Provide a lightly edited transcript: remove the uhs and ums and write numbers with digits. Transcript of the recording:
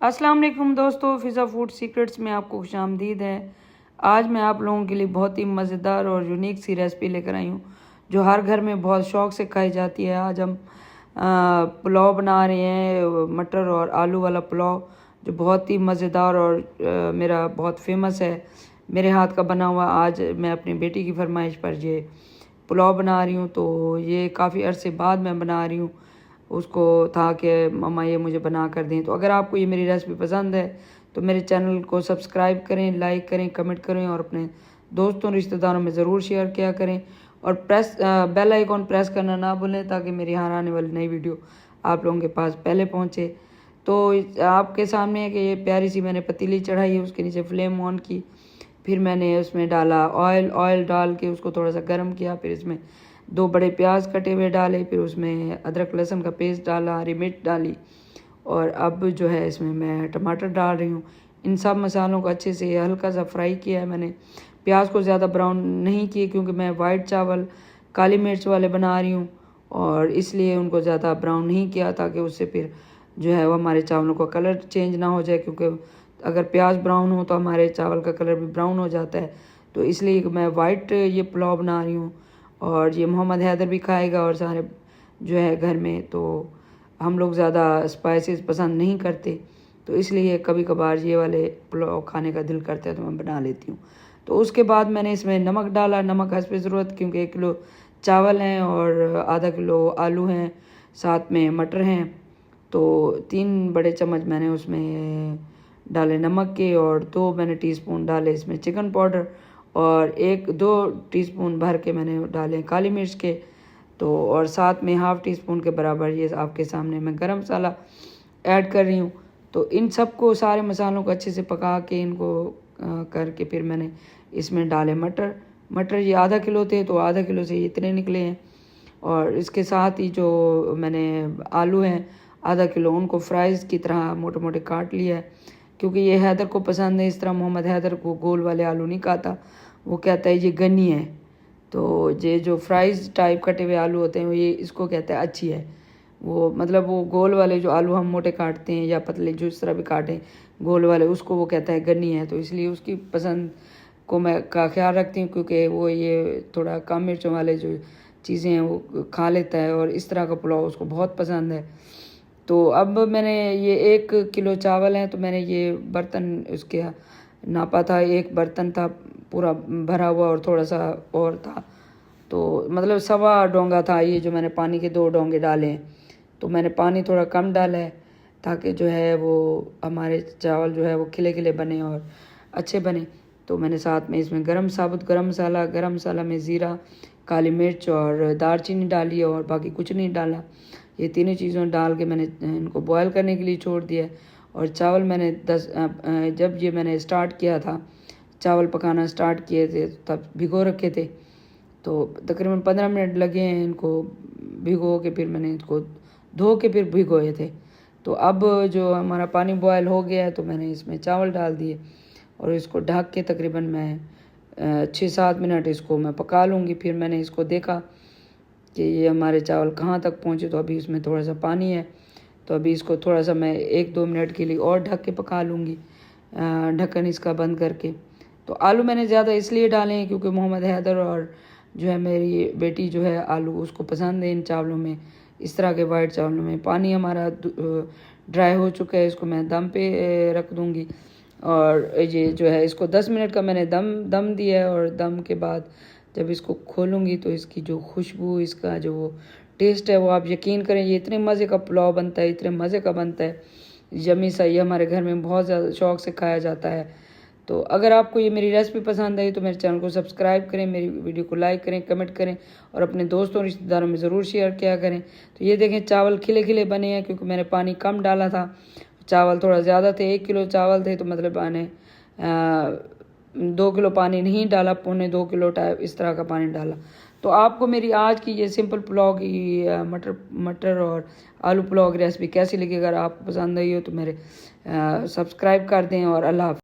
अस्सलाम वालेकुम दोस्तों, फ़िज़ा फूड सीक्रेट्स में आपको खुशामदीद है। आज मैं आप लोगों के लिए बहुत ही मज़ेदार और यूनिक सी रेसिपी लेकर आई हूँ जो हर घर में बहुत शौक़ से खाई जाती है। आज हम पुलाव बना रहे हैं, मटर और आलू वाला पुलाव, जो बहुत ही मज़ेदार और मेरा बहुत फेमस है, मेरे हाथ का बना हुआ। आज मैं अपनी बेटी की फरमाइश पर ये पुलाव बना रही हूँ, तो ये काफ़ी अरसे बाद मैं बना रही हूँ। उसको था कि मम्मा ये मुझे बना कर दें। तो अगर आपको ये मेरी रेसिपी पसंद है तो मेरे चैनल को सब्सक्राइब करें, लाइक करें, कमेंट करें और अपने दोस्तों रिश्तेदारों में ज़रूर शेयर किया करें। और बेल आइकॉन प्रेस करना ना भूलें ताकि मेरी हर आने वाली नई वीडियो आप लोगों के पास पहले पहुँचे। तो आपके सामने है कि ये प्यारी सी मैंने पतीली चढ़ाई है, उसके नीचे फ्लेम ऑन की, फिर मैंने उसमें डाला ऑयल डाल के उसको थोड़ा सा गर्म किया। फिर इसमें 2 बड़े प्याज कटे हुए डाले, फिर उसमें अदरक लहसुन का पेस्ट डाला, हरी मिर्च डाली और अब जो है इसमें मैं टमाटर डाल रही हूँ। इन सब मसालों को अच्छे से हल्का सा फ्राई किया है मैंने। प्याज को ज़्यादा ब्राउन नहीं किए क्योंकि मैं वाइट चावल काली मिर्च वाले बना रही हूँ और इसलिए उनको ज़्यादा ब्राउन नहीं किया ताकि उससे फिर जो है वो हमारे चावलों का कलर चेंज ना हो जाए, क्योंकि अगर प्याज ब्राउन हो तो हमारे चावल का कलर भी ब्राउन हो जाता है। तो इसलिए मैं वाइट ये पुलाव बना रही हूँ और ये मोहम्मद हैदर भी खाएगा और सारे जो है घर में। तो हम लोग ज़्यादा स्पाइसेस पसंद नहीं करते, तो इसलिए कभी कभार ये वाले पुलाव खाने का दिल करता है तो मैं बना लेती हूँ। तो उसके बाद मैंने इसमें नमक डाला, नमक हस्बे ज़रूरत, क्योंकि 1 किलो चावल हैं और आधा किलो आलू हैं, साथ में मटर हैं। तो 3 बड़े चम्मच मैंने उसमें डाले नमक के और 2 मैंने टीस्पून डाले इसमें चिकन पाउडर और 1-2 टीस्पून भर के मैंने डाले काली मिर्च के। तो और साथ में हाफ़ टी स्पून के बराबर ये आपके सामने मैं गरम मसाला ऐड कर रही हूँ। तो इन सबको सारे मसालों को अच्छे से पका के इनको करके फिर मैंने इसमें डाले मटर ये आधा किलो थे तो आधा किलो से इतने निकले हैं। और इसके साथ ही जो मैंने आलू हैं आधा किलो, उनको फ्राइज़ की तरह मोटे मोटे काट लिया है, क्योंकि ये हैदर को पसंद है इस तरह। मोहम्मद हैदर को गोल वाले आलू नहीं खाता, वो कहता है ये गनी है। तो ये जो फ्राइज़ टाइप कटे हुए आलू होते हैं वो ये इसको कहता है अच्छी है। वो मतलब वो गोल वाले जो आलू हम मोटे काटते हैं या पतले जो इस तरह भी काटें गोल वाले, उसको वो कहता है गनी है। तो इसलिए उसकी पसंद को मैं का ख्याल रखती हूँ, क्योंकि वो ये थोड़ा कम मिर्चों वाले जो चीज़ें हैं वो खा लेता है और इस तरह का पुलाव उसको बहुत पसंद है। तो अब मैंने ये 1 किलो चावल हैं तो मैंने ये बर्तन उसके नापा था, 1 बर्तन था पूरा भरा हुआ और थोड़ा सा और था, तो मतलब 1.25 डोंगा था ये, जो मैंने पानी के 2 डोंगे डाले हैं। तो मैंने पानी थोड़ा कम डाला है ताकि जो है वो हमारे चावल जो है वो खिले खिले बने और अच्छे बने। तो मैंने साथ में इसमें साबुत गरम मसाला में ज़ीरा, काली मिर्च और दालचीनी डाली है और बाकी कुछ नहीं डाला। ये तीनों चीज़ों डाल के मैंने इनको बॉयल करने के लिए छोड़ दिया। और चावल मैंने जब ये मैंने स्टार्ट किया था, चावल पकाना स्टार्ट किए थे तब भिगो रखे थे। तो तकरीबन 15 मिनट लगे हैं इनको भिगो के, फिर मैंने इसको धो के फिर भिगोए थे। तो अब जो हमारा पानी बॉयल हो गया है तो मैंने इसमें चावल डाल दिए और इसको ढक के तकरीबन मैं 6-7 मिनट इसको मैं पका लूँगी। फिर मैंने इसको देखा कि ये हमारे चावल कहाँ तक पहुँचे, तो अभी इसमें थोड़ा सा पानी है, तो अभी इसको थोड़ा सा मैं 1-2 मिनट के लिए और ढक के पका लूँगी, ढक्कन इसका बंद करके। तो आलू मैंने ज़्यादा इसलिए डाले हैं क्योंकि मोहम्मद हैदर और जो है मेरी बेटी जो है आलू उसको पसंद है इन चावलों में, इस तरह के वाइट चावलों में। पानी हमारा ड्राई हो चुका है, इसको मैं दम पे रख दूँगी। और ये जो है इसको 10 मिनट का मैंने दम दिया है और दम के बाद जब इसको खोलूँगी तो इसकी जो खुशबू, इसका जो टेस्ट है वो आप यकीन करें, ये इतने मज़े का पुलाव बनता है, इतने मज़े का बनता है, यम्मी सा। ये हमारे घर में बहुत ज़्यादा शौक़ से खाया जाता है। तो अगर आपको ये मेरी रेसिपी पसंद आई तो मेरे चैनल को सब्सक्राइब करें, मेरी वीडियो को लाइक करें, कमेंट करें और अपने दोस्तों रिश्तेदारों में ज़रूर शेयर किया करें। तो ये देखें चावल खिले खिले बने हैं क्योंकि मैंने पानी कम डाला था, चावल थोड़ा ज़्यादा थे, 1 किलो चावल थे तो मतलब मैंने 2 किलो पानी नहीं डाला, 1.25-2 किलो टाइप इस तरह का पानी डाला। तो आपको मेरी आज की ये सिंपल पुलाव की मटर और आलू पुलाव की रेसिपी कैसी लगी? अगर आपको पसंद आई हो तो मेरे सब्सक्राइब कर दें और अल्लाह हाफ़िज़।